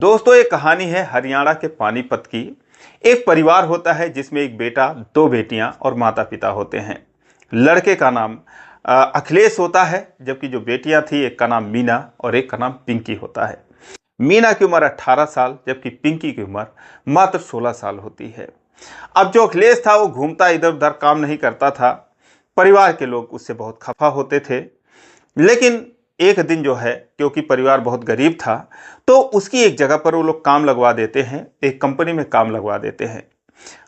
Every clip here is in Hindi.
दोस्तों, एक कहानी है हरियाणा के पानीपत की। एक परिवार होता है जिसमें एक बेटा, दो बेटियां और माता पिता होते हैं। लड़के का नाम अखिलेश होता है, जबकि जो बेटियां थी एक का नाम मीना और एक का नाम पिंकी होता है। मीना की उम्र 18 साल, जबकि पिंकी की उम्र मात्र 16 साल होती है। अब जो अखिलेश था वो घूमता इधर उधर, काम नहीं करता था। परिवार के लोग उससे बहुत खफा होते थे। लेकिन एक दिन जो है, क्योंकि परिवार बहुत गरीब था, तो उसकी एक जगह पर वो लोग काम लगवा देते हैं, एक कंपनी में काम लगवा देते हैं।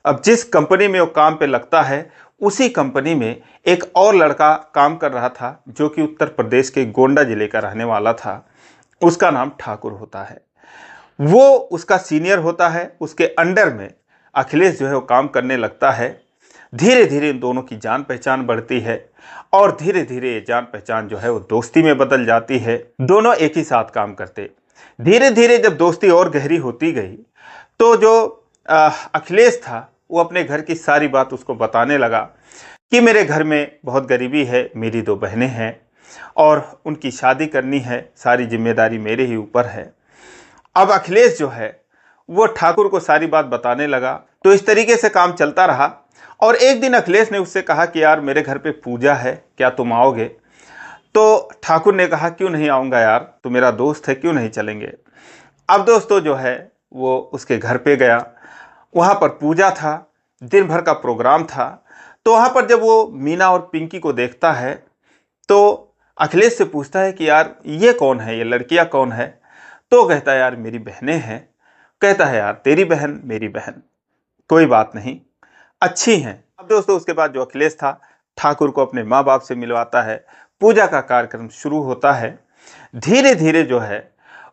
अब जिस कंपनी में वो काम पे लगता है, उसी कंपनी में एक और लड़का काम कर रहा था, जो कि उत्तर प्रदेश के गोंडा जिले का रहने वाला था। उसका नाम ठाकुर होता है। वो उसका सीनियर होता है। उसके अंडर में अखिलेश जो है वो काम करने लगता है। धीरे धीरे इन दोनों की जान पहचान बढ़ती है और धीरे धीरे ये जान पहचान जो है वो दोस्ती में बदल जाती है। दोनों एक ही साथ काम करते। धीरे धीरे जब दोस्ती और गहरी होती गई, तो जो अखिलेश था वो अपने घर की सारी बात उसको बताने लगा कि मेरे घर में बहुत गरीबी है, मेरी दो बहनें हैं और उनकी शादी करनी है, सारी जिम्मेदारी मेरे ही ऊपर है। अब अखिलेश जो है वो ठाकुर को सारी बात बताने लगा। तो इस तरीके से काम चलता रहा और एक दिन अखिलेश ने उससे कहा कि यार, मेरे घर पे पूजा है, क्या तुम आओगे? तो ठाकुर ने कहा, क्यों नहीं आऊँगा यार, तू मेरा दोस्त है, क्यों नहीं चलेंगे। अब दोस्तों जो है वो उसके घर पे गया। वहाँ पर पूजा था, दिन भर का प्रोग्राम था। तो वहाँ पर जब वो मीना और पिंकी को देखता है, तो अखिलेश से पूछता है कि यार ये कौन है, ये लड़कियाँ कौन है? तो कहता है यार मेरी बहनें हैं। कहता है यार तेरी बहन मेरी बहन, कोई बात नहीं, अच्छी हैं। अब दोस्तों उसके बाद जो अखिलेश था, ठाकुर को अपने माँ बाप से मिलवाता है। पूजा का कार्यक्रम शुरू होता है। धीरे धीरे जो है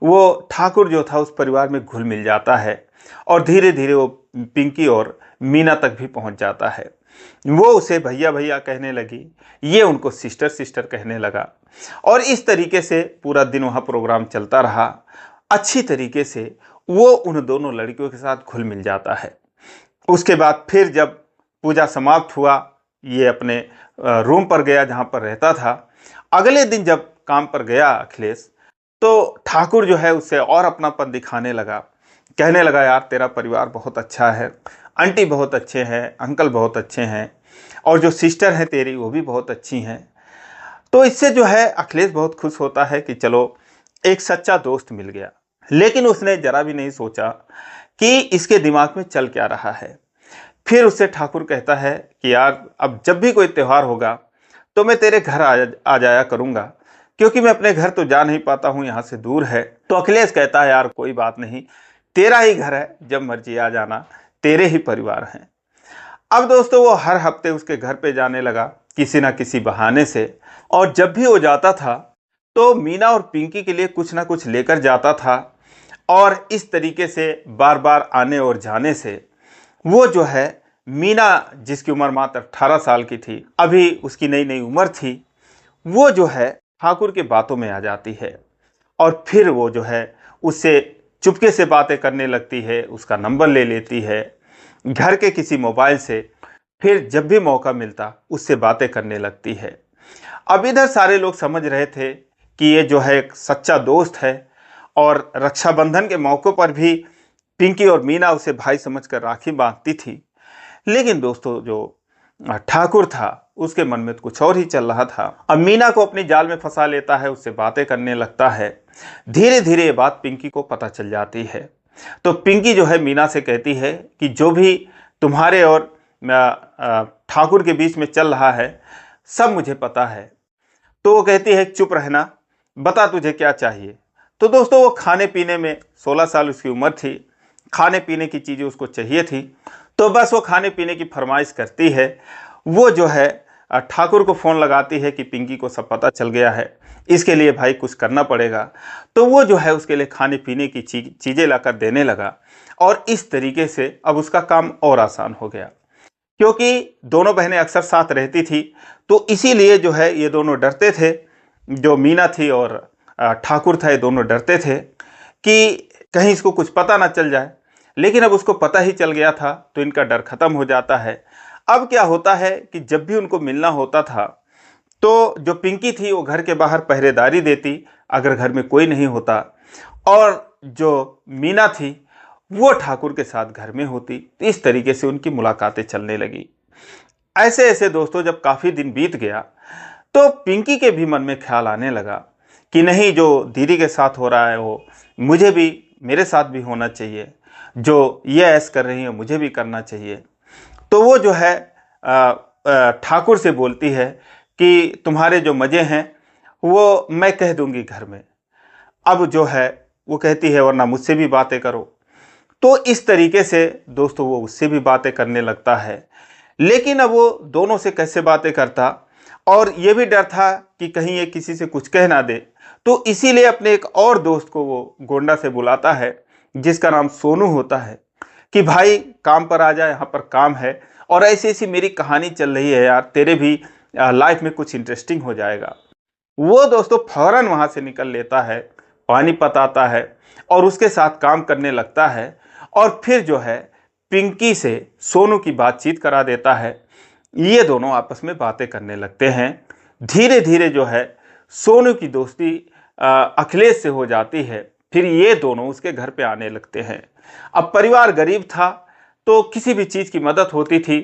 वो ठाकुर जो था उस परिवार में घुल मिल जाता है और धीरे धीरे वो पिंकी और मीना तक भी पहुंच जाता है। वो उसे भैया भैया कहने लगी, ये उनको सिस्टर सिस्टर कहने लगा। और इस तरीके से पूरा दिन वहाँ प्रोग्राम चलता रहा। अच्छी तरीके से वो उन दोनों लड़कियों के साथ घुल मिल जाता है। उसके बाद फिर जब पूजा समाप्त हुआ, ये अपने रूम पर गया जहाँ पर रहता था। अगले दिन जब काम पर गया अखिलेश, तो ठाकुर जो है उससे और अपनापन दिखाने लगा। कहने लगा यार तेरा परिवार बहुत अच्छा है, आंटी बहुत अच्छे हैं, अंकल बहुत अच्छे हैं और जो सिस्टर है तेरी वो भी बहुत अच्छी हैं। तो इससे जो है अखिलेश बहुत खुश होता है कि चलो एक सच्चा दोस्त मिल गया। लेकिन उसने जरा भी नहीं सोचा कि इसके दिमाग में चल क्या रहा है। फिर उससे ठाकुर कहता है कि यार अब जब भी कोई त्यौहार होगा तो मैं तेरे घर आ जाया करूँगा, क्योंकि मैं अपने घर तो जा नहीं पाता हूँ, यहाँ से दूर है। तो अखिलेश कहता है यार कोई बात नहीं, तेरा ही घर है, जब मर्जी आ जाना, तेरे ही परिवार हैं। अब दोस्तों वो हर हफ्ते उसके घर पे जाने लगा किसी ना किसी बहाने से। और जब भी वो जाता था तो मीना और पिंकी के लिए कुछ ना कुछ लेकर जाता था। और इस तरीके से बार बार आने और जाने से वो जो है, मीना जिसकी उम्र मात्र 18 साल की थी, अभी उसकी नई नई उम्र थी, वो जो है ठाकुर के बातों में आ जाती है। और फिर वो जो है उससे चुपके से बातें करने लगती है, उसका नंबर ले लेती है घर के किसी मोबाइल से। फिर जब भी मौका मिलता उससे बातें करने लगती है। अब इधर सारे लोग समझ रहे थे कि ये जो है एक सच्चा दोस्त है और रक्षाबंधन के मौक़ों पर भी पिंकी और मीना उसे भाई समझकर राखी बांधती थी। लेकिन दोस्तों जो ठाकुर था उसके मन में तो कुछ और ही चल रहा था। अब मीना को अपनी जाल में फंसा लेता है, उससे बातें करने लगता है। धीरे धीरे ये बात पिंकी को पता चल जाती है। तो पिंकी जो है मीना से कहती है कि जो भी तुम्हारे और ठाकुर के बीच में चल रहा है सब मुझे पता है। तो वो कहती है चुप रहना, बता तुझे क्या चाहिए। तो दोस्तों वो खाने पीने में, 16 साल उसकी उम्र थी, खाने पीने की चीज़ें उसको चाहिए थी। तो बस वो खाने पीने की फरमाइश करती है। वो जो है ठाकुर को फ़ोन लगाती है कि पिंकी को सब पता चल गया है, इसके लिए भाई कुछ करना पड़ेगा। तो वो जो है उसके लिए खाने पीने की चीज़ें लाकर देने लगा। और इस तरीके से अब उसका काम और आसान हो गया, क्योंकि दोनों बहनें अक्सर साथ रहती थी। तो इसीलिए जो है ये दोनों डरते थे, जो मीना थी और ठाकुर था, ये दोनों डरते थे कि कहीं इसको कुछ पता ना चल जाए। लेकिन अब उसको पता ही चल गया था तो इनका डर खत्म हो जाता है। अब क्या होता है कि जब भी उनको मिलना होता था तो जो पिंकी थी वो घर के बाहर पहरेदारी देती अगर घर में कोई नहीं होता। और जो मीना थी वो ठाकुर के साथ घर में होती। इस तरीके से उनकी मुलाकातें चलने लगी। ऐसे ऐसे दोस्तों जब काफ़ी दिन बीत गया तो पिंकी के भी मन में ख्याल आने लगा कि नहीं, जो दीदी के साथ हो रहा है वो मुझे भी, मेरे साथ भी होना चाहिए, जो ये ऐश कर रही है मुझे भी करना चाहिए। तो वो जो है ठाकुर से बोलती है कि तुम्हारे जो मज़े हैं वो मैं कह दूंगी घर में। अब जो है वो कहती है वरना मुझसे भी बातें करो। तो इस तरीके से दोस्तों वो उससे भी बातें करने लगता है। लेकिन अब वो दोनों से कैसे बातें करता, और ये भी डर था कि कहीं ये किसी से कुछ कह ना दे। तो इसीलिए अपने एक और दोस्त को वो गोंडा से बुलाता है जिसका नाम सोनू होता है कि भाई काम पर आ जा, यहाँ पर काम है और ऐसी ऐसी मेरी कहानी चल रही है यार, तेरे भी लाइफ में कुछ इंटरेस्टिंग हो जाएगा। वो दोस्तों फौरन वहाँ से निकल लेता है, पानीपत आता है और उसके साथ काम करने लगता है। और फिर जो है पिंकी से सोनू की बातचीत करा देता है। ये दोनों आपस में बातें करने लगते हैं। धीरे धीरे जो है सोनू की दोस्ती अखिलेश से हो जाती है। फिर ये दोनों उसके घर पे आने लगते हैं। अब परिवार गरीब था तो किसी भी चीज़ की मदद होती थी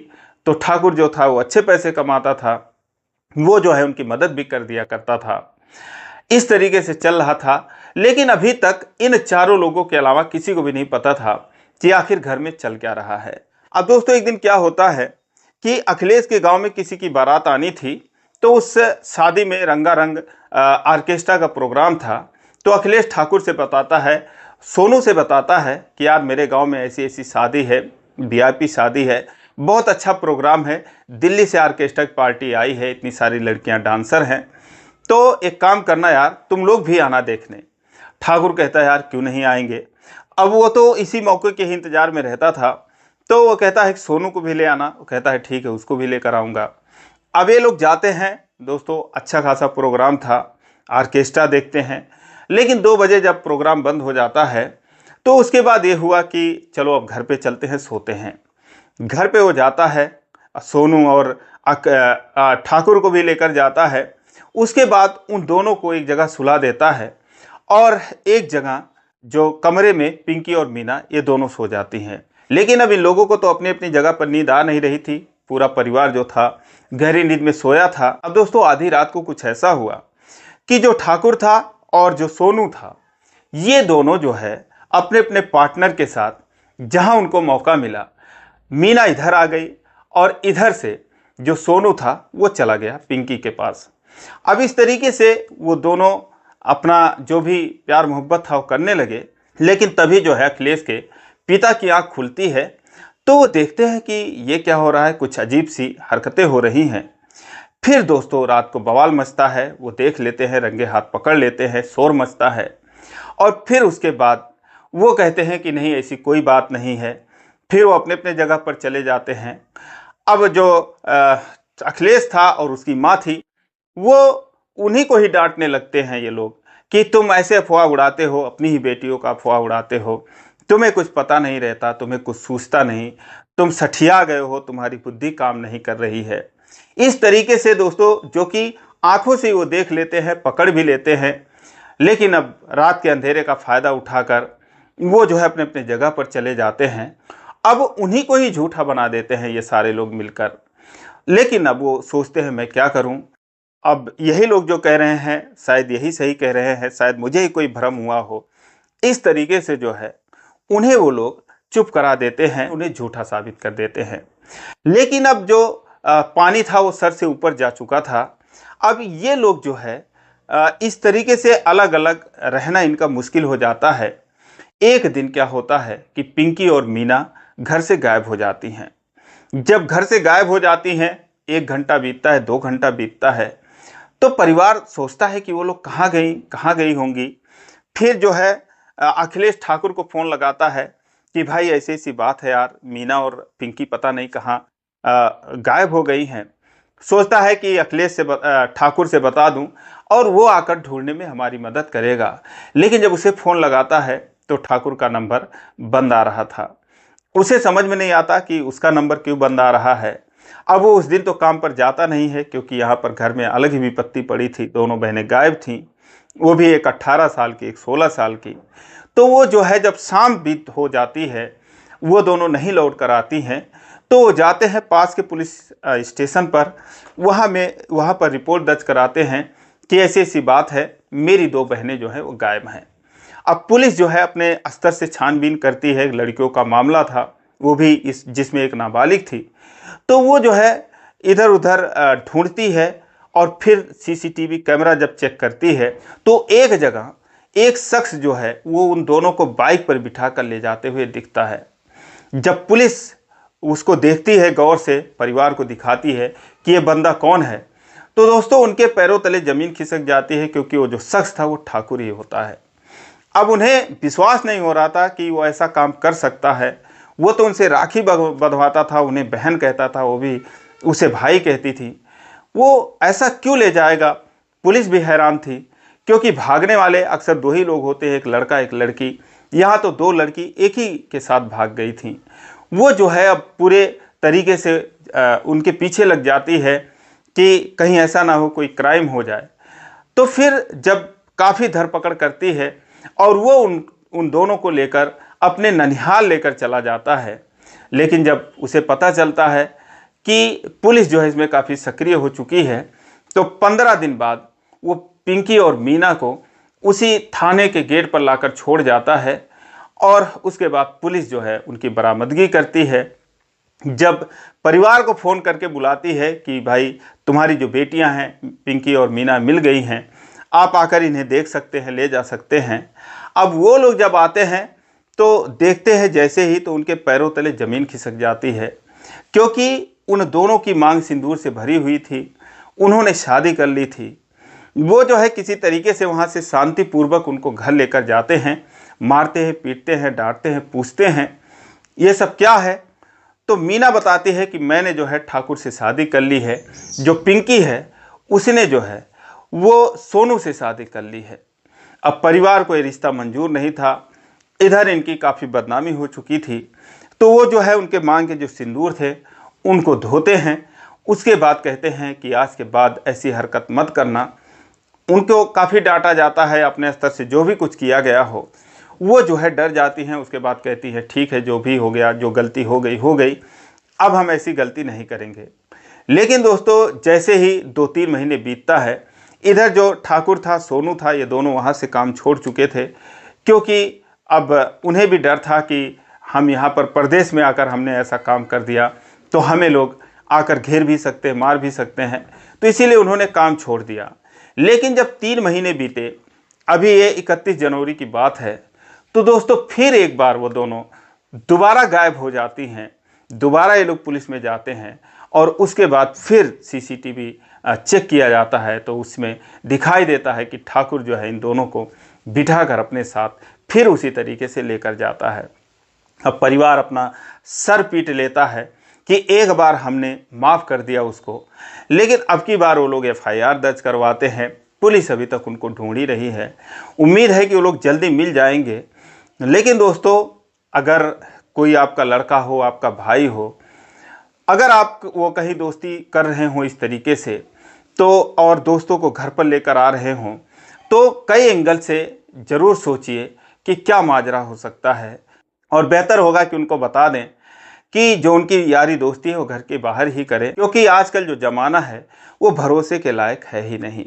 तो ठाकुर जो था वो अच्छे पैसे कमाता था, वो जो है उनकी मदद भी कर दिया करता था। इस तरीके से चल रहा था। लेकिन अभी तक इन चारों लोगों के अलावा किसी को भी नहीं पता था कि आखिर घर में चल क्या रहा है। अब दोस्तों एक दिन क्या होता है कि अखिलेश के गांव में किसी की बारात आनी थी। तो उस शादी में रंगारंग ऑर्केस्ट्रा का प्रोग्राम था। तो अखिलेश ठाकुर से बताता है, सोनू से बताता है कि यार मेरे गांव में ऐसी ऐसी शादी है, वीआईपी शादी है, बहुत अच्छा प्रोग्राम है, दिल्ली से ऑर्केस्ट्रा की पार्टी आई है, इतनी सारी लड़कियां डांसर हैं, तो एक काम करना यार, तुम लोग भी आना देखने। ठाकुर कहता है यार क्यों नहीं आएंगे। अब वो तो इसी मौके के ही इंतजार में रहता था। तो वो कहता है कि सोनू को भी ले आना। वो कहता है ठीक है, उसको भी लेकर आऊँगा। अब ये लोग जाते हैं दोस्तों, अच्छा खासा प्रोग्राम था, ऑर्केस्ट्रा देखते हैं। लेकिन 2 बजे जब प्रोग्राम बंद हो जाता है तो उसके बाद ये हुआ कि चलो अब घर पे चलते हैं, सोते हैं। घर पे वो जाता है, सोनू और ठाकुर को भी लेकर जाता है। उसके बाद उन दोनों को एक जगह सुला देता है और एक जगह जो कमरे में पिंकी और मीना ये दोनों सो जाती हैं। लेकिन अब इन लोगों को तो अपनी अपनी जगह पर नींद आ नहीं रही थी। पूरा परिवार जो था गहरी नींद में सोया था। अब दोस्तों आधी रात को कुछ ऐसा हुआ कि जो ठाकुर था और जो सोनू था, ये दोनों जो है अपने अपने पार्टनर के साथ जहां उनको मौका मिला, मीना इधर आ गई और इधर से जो सोनू था वो चला गया पिंकी के पास। अब इस तरीके से वो दोनों अपना जो भी प्यार मोहब्बत था वो करने लगे। लेकिन तभी जो है अखिलेश के पिता की आंख खुलती है। तो वो देखते हैं कि ये क्या हो रहा है, कुछ अजीब सी हरकतें हो रही हैं। फिर दोस्तों रात को बवाल मचता है, वो देख लेते हैं, रंगे हाथ पकड़ लेते हैं, शोर मचता है। और फिर उसके बाद वो कहते हैं कि नहीं ऐसी कोई बात नहीं है। फिर वो अपने अपने जगह पर चले जाते हैं। अब जो अखिलेश था और उसकी माँ थी वो उन्हीं को ही डांटने लगते हैं ये लोग कि तुम ऐसे अफवाह उड़ाते हो, अपनी ही बेटियों का अफवाह उड़ाते हो, तुम्हें कुछ पता नहीं रहता, तुम्हें कुछ सूझता नहीं, तुम सठिया गए हो, तुम्हारी बुद्धि काम नहीं कर रही है। इस तरीके से दोस्तों जो कि आंखों से वो देख लेते हैं, पकड़ भी लेते हैं। लेकिन अब रात के अंधेरे का फ़ायदा उठाकर वो जो है अपने अपने जगह पर चले जाते हैं। अब उन्हीं को ही झूठा बना देते हैं ये सारे लोग मिलकर। लेकिन अब वो सोचते हैं मैं क्या करूं, अब यही लोग जो कह रहे हैं शायद यही सही कह रहे हैं, शायद मुझे ही कोई भ्रम हुआ हो। इस तरीके से जो है उन्हें वो लोग चुप करा देते हैं, उन्हें झूठा साबित कर देते हैं। लेकिन अब जो पानी था वो सर से ऊपर जा चुका था। अब ये लोग जो है इस तरीके से अलग अलग रहना इनका मुश्किल हो जाता है। एक दिन क्या होता है कि पिंकी और मीना घर से गायब हो जाती हैं। जब घर से गायब हो जाती हैं, 1 घंटा बीतता है, 2 घंटा बीतता है, तो परिवार सोचता है कि वो लोग कहाँ गई होंगी। फिर जो है अखिलेश ठाकुर को फ़ोन लगाता है कि भाई ऐसी ऐसी बात है यार, मीना और पिंकी पता नहीं कहाँ गायब हो गई हैं। सोचता है कि अखिलेश से ठाकुर से बता दूं और वो आकर ढूंढने में हमारी मदद करेगा। लेकिन जब उसे फ़ोन लगाता है तो ठाकुर का नंबर बंद आ रहा था। उसे समझ में नहीं आता कि उसका नंबर क्यों बंद आ रहा है। अब वो उस दिन तो काम पर जाता नहीं है क्योंकि यहाँ पर घर में अलग ही विपत्ति पड़ी थी, दोनों बहनें गायब थीं। वो भी एक 18 साल की, एक 16 साल की। तो वो जो है जब शाम बीत हो जाती है, वो दोनों नहीं लौट कर आती हैं, तो वो जाते हैं पास के पुलिस स्टेशन पर। वहाँ पर रिपोर्ट दर्ज कराते हैं कि ऐसी ऐसी बात है, मेरी 2 बहनें जो हैं वो गायब हैं। अब पुलिस जो है अपने स्तर से छानबीन करती है, लड़कियों का मामला था, वो भी जिसमें एक नाबालिग थी। तो वो जो है इधर उधर ढूंढती है और फिर सीसीटीवी कैमरा जब चेक करती है तो एक जगह एक शख्स जो है वो उन दोनों को बाइक पर बिठा कर ले जाते हुए दिखता है। जब पुलिस उसको देखती है, गौर से परिवार को दिखाती है कि ये बंदा कौन है, तो दोस्तों उनके पैरों तले ज़मीन खिसक जाती है, क्योंकि वो जो शख्स था वो ठाकुर ही होता है। अब उन्हें विश्वास नहीं हो रहा था कि वो ऐसा काम कर सकता है। वो तो उनसे राखी बंधवाता था, उन्हें बहन कहता था, वो भी उसे भाई कहती थी। वो ऐसा क्यों ले जाएगा? पुलिस भी हैरान थी, क्योंकि भागने वाले अक्सर 2 ही लोग होते हैं, एक लड़का एक लड़की। यहाँ तो 2 लड़की एक ही के साथ भाग गई थी। वो जो है अब पूरे तरीके से उनके पीछे लग जाती है कि कहीं ऐसा ना हो कोई क्राइम हो जाए। तो फिर जब काफ़ी धरपकड़ करती है और वो उन दोनों को लेकर अपने ननिहाल लेकर चला जाता है, लेकिन जब उसे पता चलता है कि पुलिस जो है इसमें काफ़ी सक्रिय हो चुकी है, तो 15 दिन बाद वो पिंकी और मीना को उसी थाने के गेट पर लाकर छोड़ जाता है। और उसके बाद पुलिस जो है उनकी बरामदगी करती है। जब परिवार को फ़ोन करके बुलाती है कि भाई तुम्हारी जो बेटियां हैं पिंकी और मीना मिल गई हैं, आप आकर इन्हें देख सकते हैं, ले जा सकते हैं। अब वो लोग जब आते हैं तो देखते हैं जैसे ही, तो उनके पैरों तले ज़मीन खिसक जाती है, क्योंकि उन दोनों की मांग सिंदूर से भरी हुई थी। उन्होंने शादी कर ली थी। वो जो है किसी तरीके से वहाँ से शांतिपूर्वक उनको घर लेकर जाते हैं, मारते हैं, पीटते हैं, डांटते हैं, पूछते हैं ये सब क्या है। तो मीना बताती है कि मैंने जो है ठाकुर से शादी कर ली है। जो पिंकी है उसने जो है वो सोनू से शादी कर ली है। अब परिवार को ये रिश्ता मंजूर नहीं था, इधर इनकी काफ़ी बदनामी हो चुकी थी। तो वो जो है उनके मांग के जो सिंदूर थे उनको धोते हैं। उसके बाद कहते हैं कि आज के बाद ऐसी हरकत मत करना। उनको काफ़ी डांटा जाता है, अपने स्तर से जो भी कुछ किया गया हो। वो जो है डर जाती हैं। उसके बाद कहती है ठीक है, जो भी हो गया, जो गलती हो गई, अब हम ऐसी गलती नहीं करेंगे। लेकिन दोस्तों जैसे ही 2-3 महीने बीतता है, इधर जो ठाकुर था, सोनू था, ये दोनों वहाँ से काम छोड़ चुके थे, क्योंकि अब उन्हें भी डर था कि हम यहाँ पर परदेश में आकर हमने ऐसा काम कर दिया तो हमें लोग आकर घेर भी सकते हैं, मार भी सकते हैं। तो इसीलिए उन्होंने काम छोड़ दिया। लेकिन जब 3 महीने बीते, अभी ये 31 जनवरी की बात है, तो दोस्तों फिर एक बार वो दोनों दोबारा गायब हो जाती हैं। दोबारा ये लोग पुलिस में जाते हैं और उसके बाद फिर सीसीटीवी चेक किया जाता है, तो उसमें दिखाई देता है कि ठाकुर जो है इन दोनों को बिठाकर अपने साथ फिर उसी तरीके से लेकर जाता है। अब परिवार अपना सर पीट लेता है कि एक बार हमने माफ़ कर दिया उसको, लेकिन अब की बार वो लोग FIR दर्ज करवाते हैं। पुलिस अभी तक उनको ढूंढ ही रही है। उम्मीद है कि वो लोग जल्दी मिल जाएंगे। लेकिन दोस्तों अगर कोई आपका लड़का हो, आपका भाई हो, अगर आप वो कहीं दोस्ती कर रहे हो इस तरीके से, तो और दोस्तों को घर पर लेकर आ रहे हों, तो कई एंगल से ज़रूर सोचिए कि क्या माजरा हो सकता है। और बेहतर होगा कि उनको बता दें कि जो उनकी यारी दोस्ती है वो घर के बाहर ही करें, क्योंकि आजकल जो ज़माना है वो भरोसे के लायक है ही नहीं।